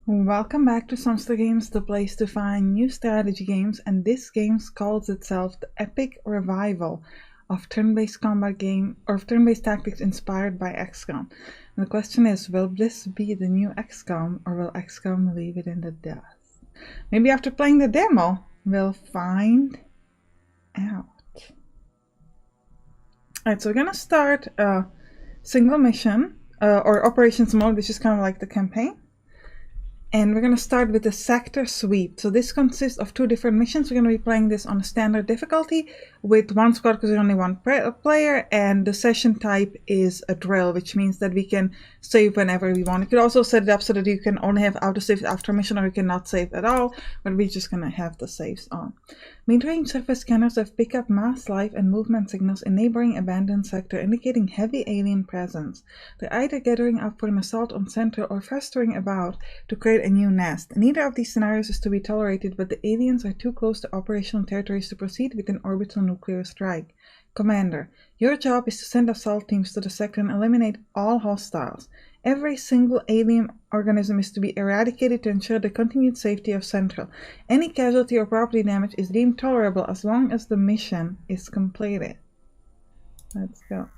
Welcome back to Sampstra Games, the place to find new strategy games, and this game calls itself the epic revival of turn-based combat game or turn-based tactics inspired by XCOM. And the question is, will this be the new XCOM or will XCOM leave it in the dust? Maybe after playing the demo, we'll find out. Alright, so we're gonna start a single mission or operations mode, which is kind of like the campaign. And we're going to start with the sector sweep. So this consists of two different missions. We're going to be playing this on a standard difficulty with one squad because there's only one player, and the session type is a drill, which means that we can save whenever we want. You could also set it up so that you can only have autosaves after mission, or you cannot save at all, but we're just going to have the saves on. Mid-range surface scanners have picked up mass life and movement signals in neighboring abandoned sector, indicating heavy alien presence. They're either gathering up for an assault on center or festering about to create a new nest. Neither of these scenarios is to be tolerated, but the aliens are too close to operational territories to proceed with an orbital nuclear strike. Commander, your job is to send assault teams to the sector and eliminate all hostiles. Every single alien organism is to be eradicated to ensure the continued safety of Central. Any casualty or property damage is deemed tolerable as long as the mission is completed. Let's go.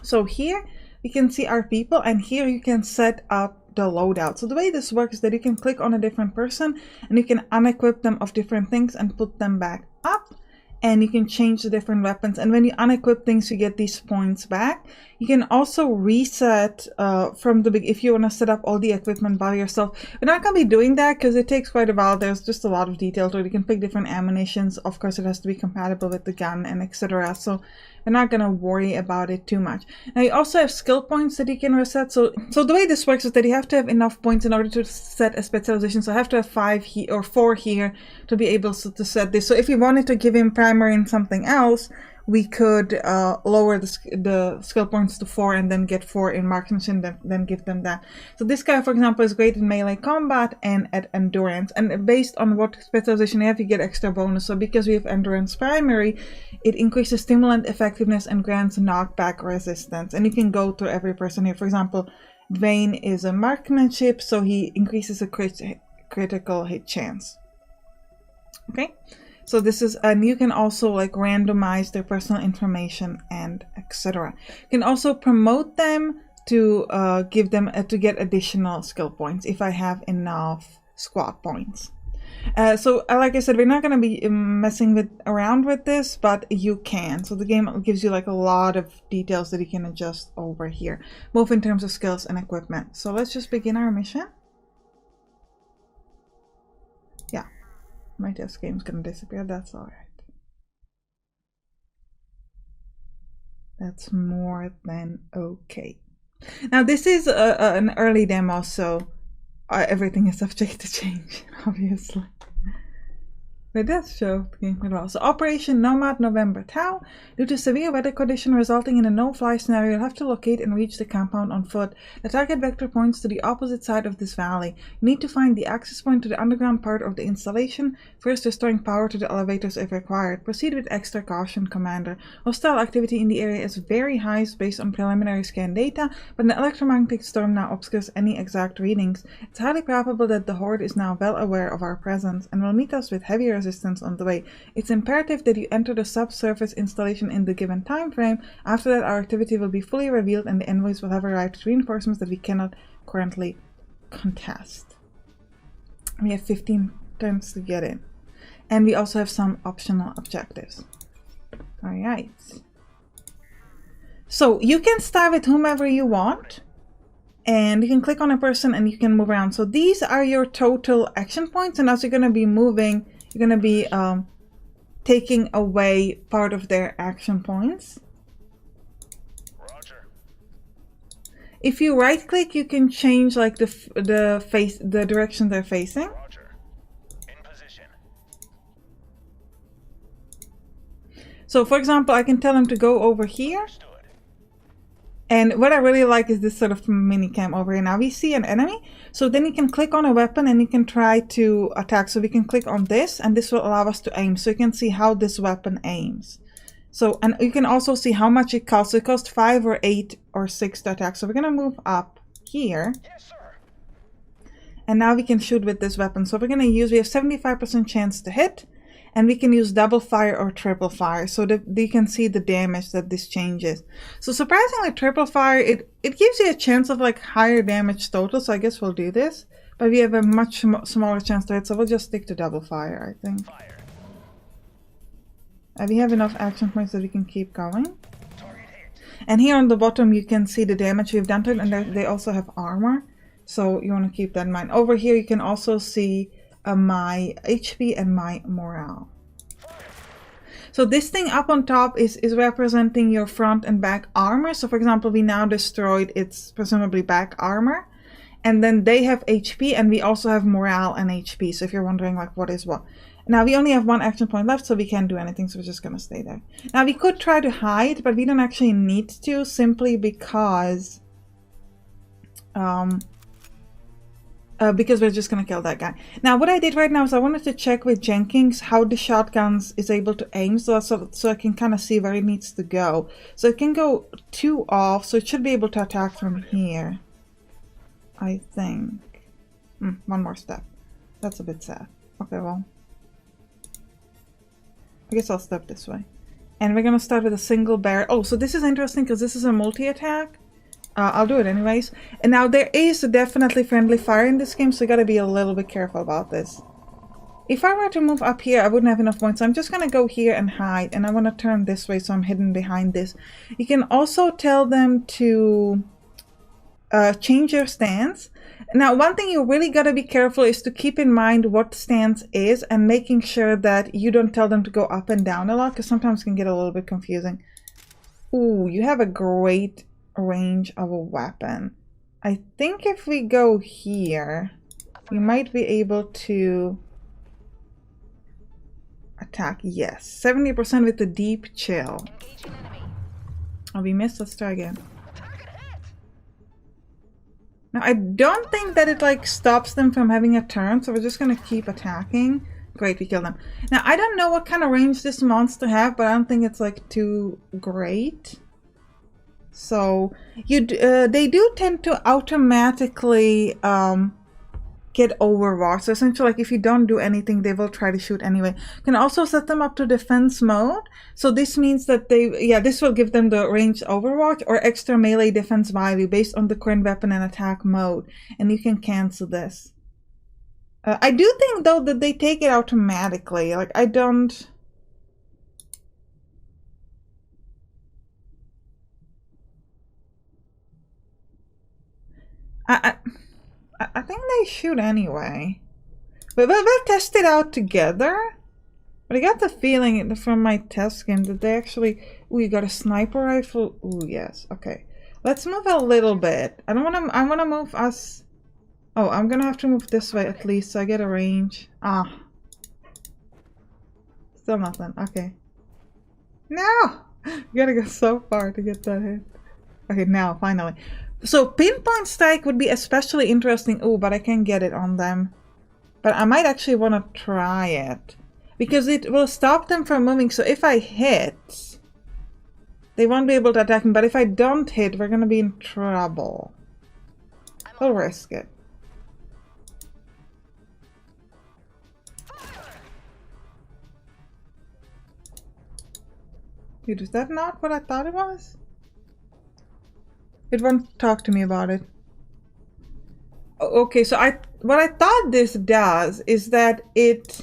So here we can see our people, and here you can set up the loadout. So the way this works is that you can click on a different person and you can unequip them of different things and put them back up. And you can change the different weapons, and when you unequip things you get these points back. You can also reset from the beginning if you want to set up all the equipment by yourself. We're not going to be doing that because it takes quite a while. There's just a lot of detail to it. You can pick different ammunitions. Of course it has to be compatible with the gun and etc. So we're not going to worry about it too much. Now you also have skill points that you can reset. So the way this works is that you have to have enough points in order to set a specialization. So I have to have 5 here or 4 here to be able to set this. So if you wanted to give him primary in something else, we could lower the skill points to 4 and then get 4 in marksmanship, then give them that. So this guy, for example, is great in melee combat and at endurance. And based on what specialization you have, you get extra bonus. So because we have endurance primary, it increases stimulant effectiveness and grants knockback resistance. And you can go through every person here. For example, Dwayne is a marksmanship, so he increases a critical hit chance. Okay. So this is, and you can also like randomize their personal information and etc. You can also promote them to give them to get additional skill points if I have enough squad points. So like I said, we're not going to be messing around with this, but you can. So the game gives you like a lot of details that you can adjust over here, both in terms of skills and equipment. So let's just begin our mission. Yeah. My test game's gonna disappear, that's alright. That's more than okay. Now this is an early demo, so everything is subject to change, obviously. But that's show the game well. So Operation Nomad November Tau. Due to severe weather condition resulting in a no-fly scenario, you'll have to locate and reach the compound on foot. The target vector points to the opposite side of this valley. You need to find the access point to the underground part of the installation, first restoring power to the elevators if required. Proceed with extra caution, Commander. Hostile activity in the area is very high based on preliminary scan data, but an electromagnetic storm now obscures any exact readings. It's highly probable that the Horde is now well aware of our presence and will meet us with heavy resistance on the way. It's imperative that you enter the subsurface installation in the given time frame. After that, our activity will be fully revealed and the envoys will have arrived with reinforcements that we cannot currently contest. We have 15 turns to get in. And we also have some optional objectives. Alright. So you can start with whomever you want. And you can click on a person and you can move around. So these are your total action points, and as you're going to be moving, you're going to be taking away part of their action points. Roger. If you right click, you can change like the direction they're facing. Roger. In position. So for example, I can tell them to go over here. Understood. And what I really like is this sort of mini cam over here. Now we see an enemy, so then you can click on a weapon and you can try to attack. So we can click on this and this will allow us to aim. So you can see how this weapon aims. So, and you can also see how much it costs. So it costs 5 or 8 or 6 to attack. So we're going to move up here. Yes, sir. And now we can shoot with this weapon. So we're going to use, we have 75% chance to hit. And we can use double fire or triple fire so that you can see the damage that this changes. So surprisingly, triple fire, it gives you a chance of like higher damage total. So I guess we'll do this. But we have a much smaller chance to hit. So we'll just stick to double fire, I think. We have enough action points that we can keep going. And here on the bottom, you can see the damage we've done to it. And they also have armor. So you want to keep that in mind. Over here, you can also see my HP and my morale. So this thing up on top is representing your front and back armor. So for example, we now destroyed its presumably back armor. And then they have HP and we also have morale and HP. So if you're wondering like what is what. Now we only have one action point left, so we can't do anything. So we're just going to stay there. Now we could try to hide, but we don't actually need to simply because we're just gonna kill that guy. Now what I did right now is I wanted to check with Jenkins how the shotguns is able to aim so I can kind of see where it needs to go. So it can go 2 off, so it should be able to attack from here, I think. One more step. That's a bit sad. Okay, well, I guess I'll step this way. And we're gonna start with a single barrel. Oh, so this is interesting because this is a multi-attack. I'll do it anyways. And now there is definitely friendly fire in this game, so you gotta be a little bit careful about this. If I were to move up here, I wouldn't have enough points. So I'm just gonna go here and hide, and I want to turn this way so I'm hidden behind this. You can also tell them to change your stance. Now, one thing you really gotta be careful is to keep in mind what stance is and making sure that you don't tell them to go up and down a lot, because sometimes it can get a little bit confusing. Ooh, you have a great range of a weapon. I think if we go here, we might be able to attack. Yes, 70% with the deep chill. Oh, we missed. Let's try again. Now I don't think that it like stops them from having a turn, so we're just gonna keep attacking. Great, we killed them. Now I don't know what kind of range this monster have, but I don't think it's like too great. So they do tend to automatically get overwatched. So essentially, like if you don't do anything, they will try to shoot anyway. You can also set them up to defense mode. So this means that this will give them the ranged overwatch or extra melee defense value based on the current weapon and attack mode. And you can cancel this. I do think though that they take it automatically. Like I don't. I think they shoot anyway. But we'll test it out together. But I got the feeling from my test game that they actually... Ooh, you got a sniper rifle? Ooh, yes. Okay. Let's move a little bit. I want to move us... Oh, I'm gonna have to move this way at least so I get a range. Ah. Still nothing. Okay. No! You gotta go so far to get that hit. Okay, now, finally. So pinpoint strike would be especially interesting. Oh, but I can't get it on them. But I might actually want to try it. Because it will stop them from moving. So if I hit, they won't be able to attack me. But if I don't hit, we're going to be in trouble. We'll risk it. Dude, is that not what I thought it was? It won't talk to me about it. Okay, so what I thought this does is that it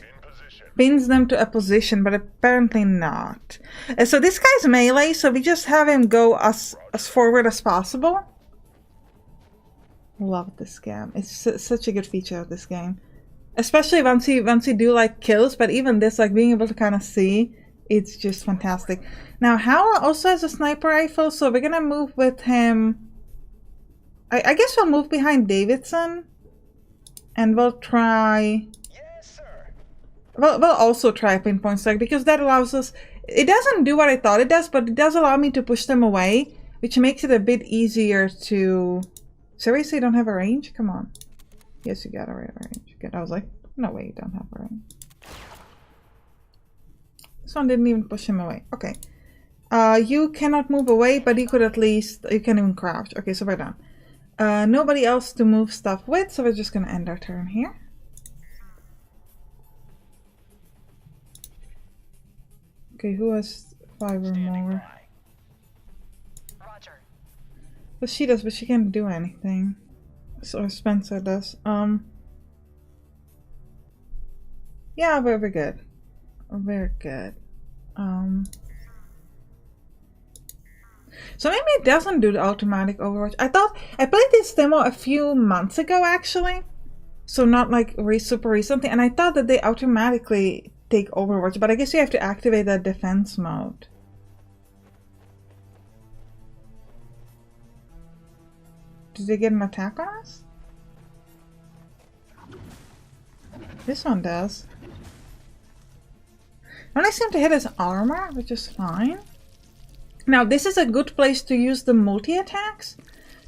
pins them to a position, but apparently not. So this guy's melee, so we just have him go as forward as possible. Love this game. It's such a good feature of this game. Especially once you do like kills, but even this, like being able to kind of see, it's just fantastic. Now, Howell also has a sniper rifle, so we're gonna move with him. I guess we'll move behind Davidson, and we'll try. Yes, sir. We'll also try a pinpoint strike because that allows us. It doesn't do what I thought it does, but it does allow me to push them away, which makes it a bit easier to. Seriously, you don't have a range? Come on. Yes, you got a range. Good. I was like, no way, you don't have a range. This one didn't even push him away. Okay. You cannot move away, but you could at least, you can even crouch. Okay, so we're done. Nobody else to move stuff with, so we're just gonna end our turn here. Okay, who has 5 or more? Roger. Well, she does, but she can't do anything. So Spencer does. Yeah, very good. Very good. So maybe it doesn't do the automatic Overwatch. I thought I played this demo a few months ago actually, so not like super recently, and I thought that they automatically take Overwatch, but I guess you have to activate that defense mode. Did they get an attack on us? This one does. Only seem to hit his armor, which is fine. Now this is a good place to use the multi-attacks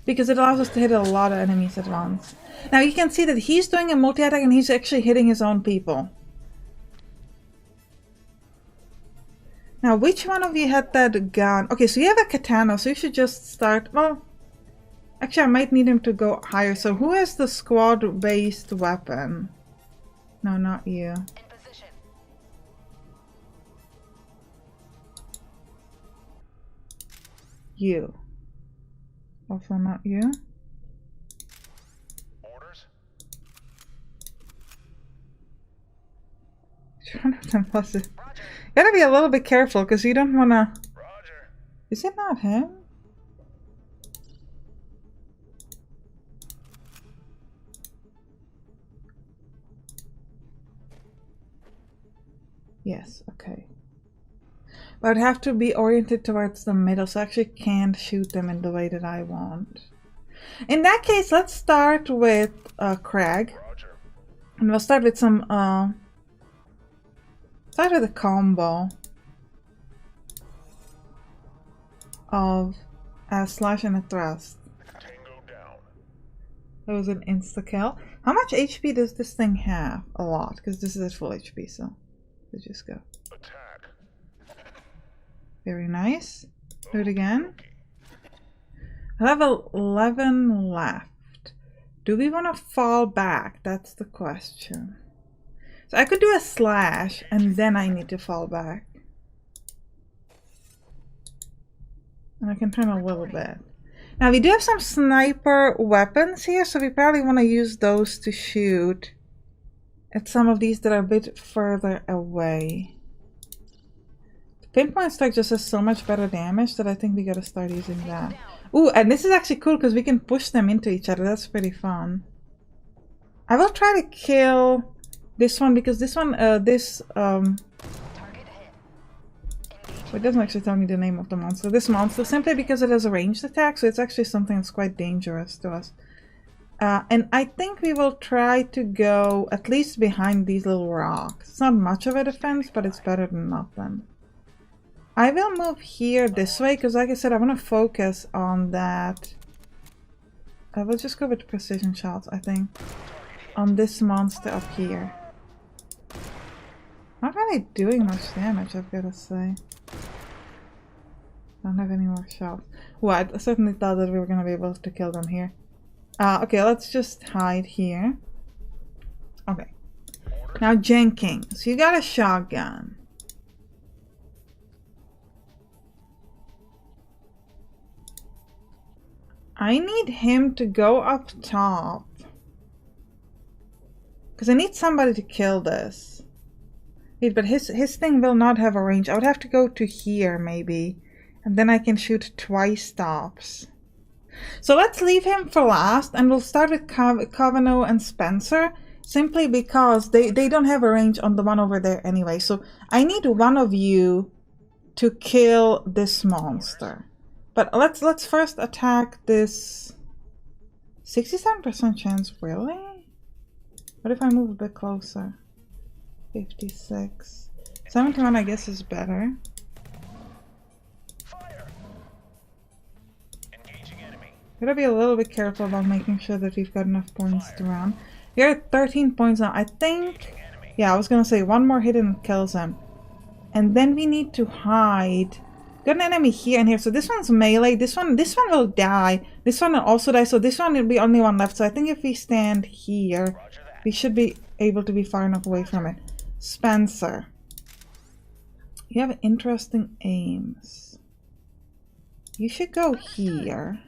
because it allows us to hit a lot of enemies at once. Now you can see that he's doing a multi-attack and he's actually hitting his own people. Now which one of you had that gun? Okay, so you have a katana, so you should just start... Well, actually I might need him to go higher. So who has the squad-based weapon? No, not you. In position. You. Also not you. Orders. One of them was it. You gotta be a little bit careful because you don't wanna... Roger. Is it not him? Yes, okay. But I'd have to be oriented towards the middle, so I actually can't shoot them in the way that I want. In that case, let's start with Craig. Roger. And we'll start with some, start with a combo of a slash and a thrust. Tango down. That was an insta-kill. How much HP does this thing have? A lot, because this is at full HP, so let's just go. Attack. Very nice. Do it again. Level 11 left. Do we want to fall back? That's the question. So I could do a slash and then I need to fall back. And I can turn a little bit. Now we do have some sniper weapons here, so we probably want to use those to shoot at some of these that are a bit further away. Pinpoint strike just has so much better damage that I think we gotta start using that. Ooh, and this is actually cool because we can push them into each other. That's pretty fun. I will try to kill this one because this one, Target hit. it doesn't actually tell me the name of the monster. This monster, simply because it has a ranged attack, so it's actually something that's quite dangerous to us. And I think we will try to go at least behind these little rocks. It's not much of a defense, but it's better than nothing. I will move here this way because, like I said, I want to focus on that. I will just go with precision shots, I think, on this monster up here. Not really doing much damage, I've got to say. Don't have any more shots. Well, I certainly thought that we were going to be able to kill them here. Okay, let's just hide here. Okay. Now Jenkins, you got a shotgun. I need him to go up top. Because I need somebody to kill this. Wait, but his thing will not have a range. I would have to go to here, maybe. And then I can shoot twice stops. So let's leave him for last. And we'll start with Kavano and Spencer. Simply because they don't have a range on the one over there anyway. So I need one of you to kill this monster. But let's first attack this 67% chance, really? What if I move a bit closer? 56. 71 I guess is better. Fire. Engaging enemy. Gotta be a little bit careful about making sure that we've got enough points to round. We're at 13 points now. I think, yeah, I was gonna say one more hit and it kills him. And then we need to hide Got an enemy here and here. So this one's melee. This one will die. This one will also die. So this one will be only one left. So I think if we stand here, we should be able to be far enough away from it. Spencer, you have interesting aims. You should go here.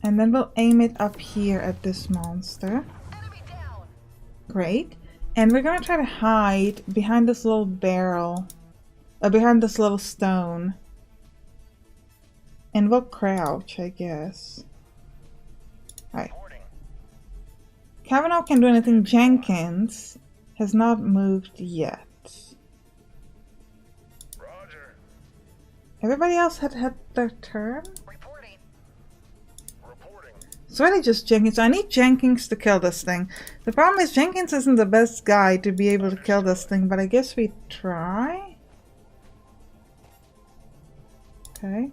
And then we'll aim it up here at this monster. Great. And we're gonna try to hide behind this little barrel. Behind this little stone. And we'll crouch, I guess. Alright. Kavanaugh can't do anything. Jenkins has not moved yet. Roger. Everybody else had their turn? Reporting. It's really just Jenkins. I need Jenkins to kill this thing. The problem is Jenkins isn't the best guy to be able to kill this thing, but I guess we try? Okay.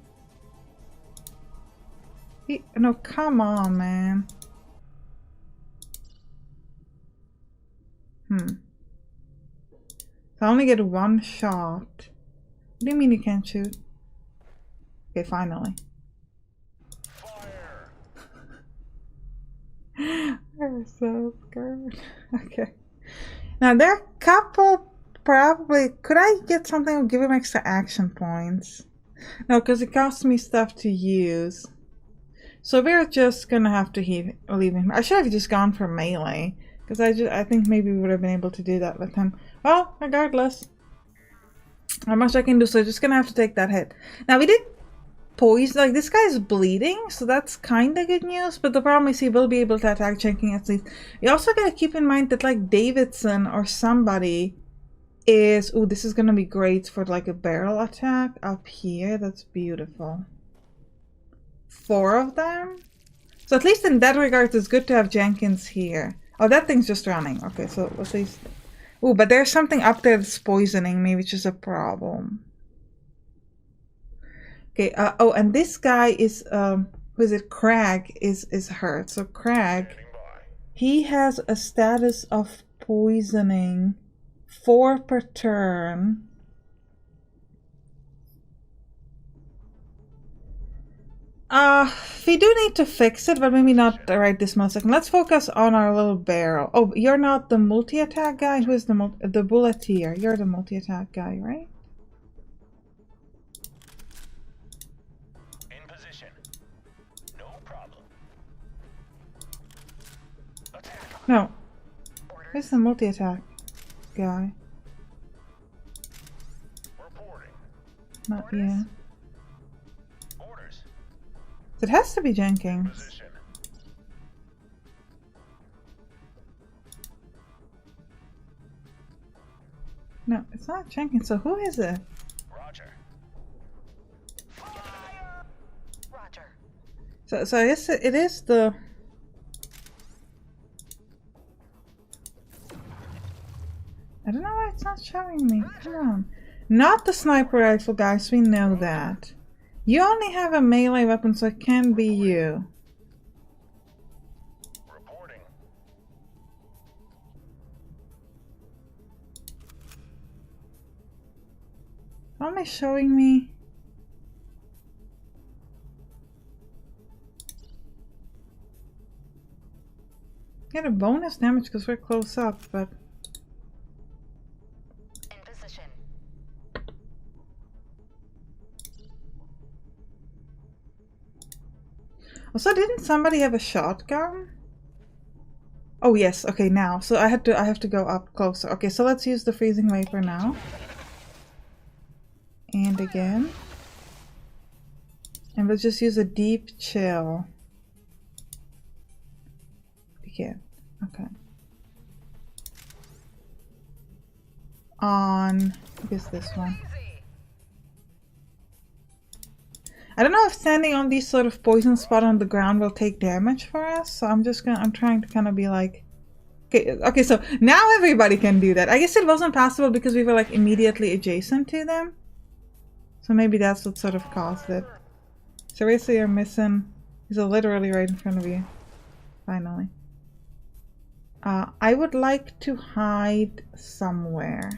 No, come on, man. So I only get one shot. What do you mean you can't shoot? Okay, finally. Fire. I'm so scared. Okay. Now there are a couple probably. Could I get something that would give him extra action points? No, because it costs me stuff to use. So we're just gonna have to leave him. I should have just gone for melee. Because I think maybe we would have been able to do that with him. Well, regardless. Not much I can do, so just gonna have to take that hit. Now we did poison, like this guy's bleeding, so that's kinda good news, but the problem is he will be able to attack Jenkins at least. You also gotta keep in mind that like Davidson or somebody is, ooh, this is gonna be great for like a barrel attack up here. That's beautiful. 4 of them? So at least in that regard it's good to have Jenkins here. Oh, that thing's just running. Okay, so at least... Ooh, but there's something up there that's poisoning me, which is a problem. Okay, oh, and this guy is, who is it? Craig is hurt. So Craig, he has a status of poisoning 4 per turn. We do need to fix it, but maybe not right this second. Let's focus on our little barrel. Oh, you're not the multi-attack guy? Who is the bulleteer? You're the multi-attack guy, right? In position. No problem. Attack. No. Who's the multi-attack guy? Reporting. Not you. Orders. It has to be Jenkins. Position. No, it's not Jenkins. So who is it? Roger. Fire! Roger. So I guess it is the... I don't know why it's not showing me. Come on. Not the sniper rifle, guys. We know that. You only have a melee weapon, so it can be you. Reporting. Only showing me. Get a bonus damage because we're close up, but. In position. Also, didn't somebody have a shotgun? Oh yes, okay, now. So I have to go up closer. Okay, so let's use the freezing vapor now. And again. And we'll just use a deep chill. Again. Okay. On, I guess this one. I don't know if standing on these sort of poison spot on the ground will take damage for us, so I'm trying to kind of be like, okay, so now everybody can do that. I guess it wasn't possible because we were like immediately adjacent to them. So maybe that's what sort of caused it. Seriously, you're missing, he's literally right in front of you. Finally. I would like to hide somewhere.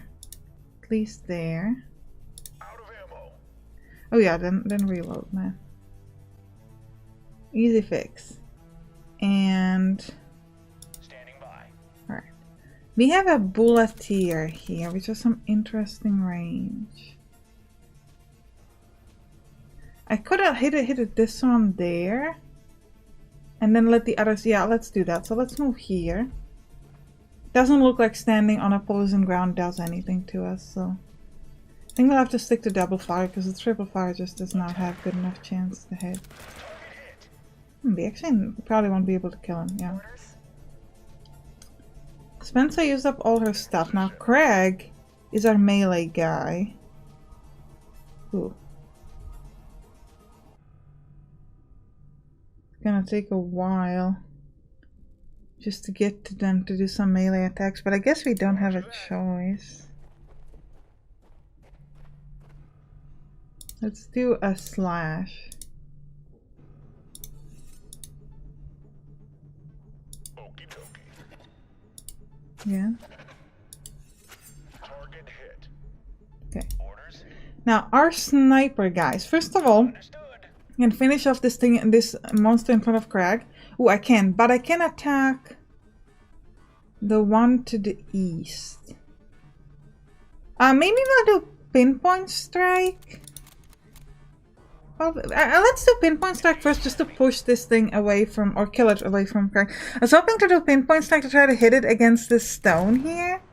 At least there. Out of ammo. Oh yeah, then reload, man. Easy fix. And Standing by. alright. We have a bulleteer here, which has some interesting range. I could have hit it this one there. And then let the others, yeah, let's do that. So let's move here. Doesn't look like standing on opposing ground does anything to us, so I think we'll have to stick to double fire because the triple fire just does not have good enough chance to hit. We actually probably won't be able to kill him, yeah. Orders. Spencer used up all her stuff. Now Craig is our melee guy. Ooh. It's gonna take a while just to get to them to do some melee attacks, but I guess we don't have a choice. Let's do a slash. Okie dokie. Yeah. Target hit. Okay. Orders. Now our sniper guys. First of all, Understood. I can finish off this thing, this monster in front of Craig. Ooh, I can, but I can attack the one to the east. Maybe we'll do pinpoint strike. Well, let's do pinpoint strike first, just to push this thing away from, or kill it away from Craig. I was hoping to do pinpoint strike to try to hit it against this stone here.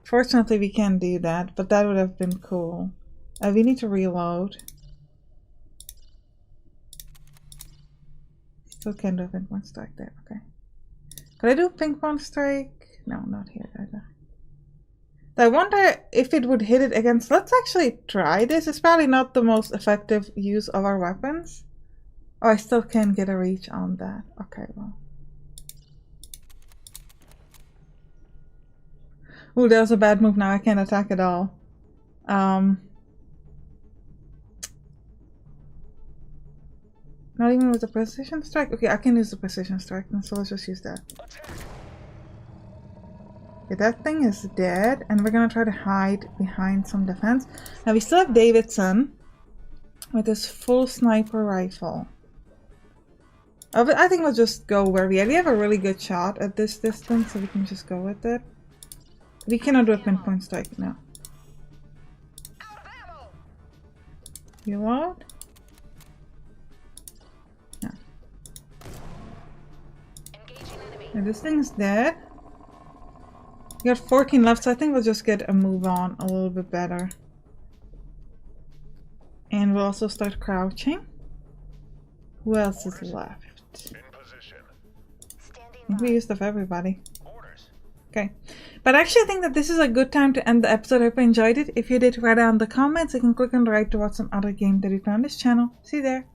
Fortunately, we can't do that, but that would have been cool. We need to reload. Still can't do a pinpoint strike there, okay. Could I do pinpoint strike? No, not here either. I wonder if it would hit it against... Let's actually try this. It's probably not the most effective use of our weapons. Oh, I still can't get a reach on that. Okay, well. Ooh, that was a bad move. Now I can't attack at all. Not even with the precision strike? Okay, I can use the precision strike, so let's just use that. Okay, that thing is dead, and we're gonna try to hide behind some defense. Now we still have Davidson with his full sniper rifle. I think we'll just go where we are. We have a really good shot at this distance, so we can just go with it. We cannot do a pinpoint strike now. Reload? No. And this thing's dead. We got 14 left, so I think we'll just get a move on a little bit better. And we'll also start crouching. Who else is left? In position. I think we used up everybody. Okay. But actually I think that this is a good time to end the episode. I hope you enjoyed it. If you did, write down in the comments. You can click on the right to watch some other game that we play on this channel. See you there.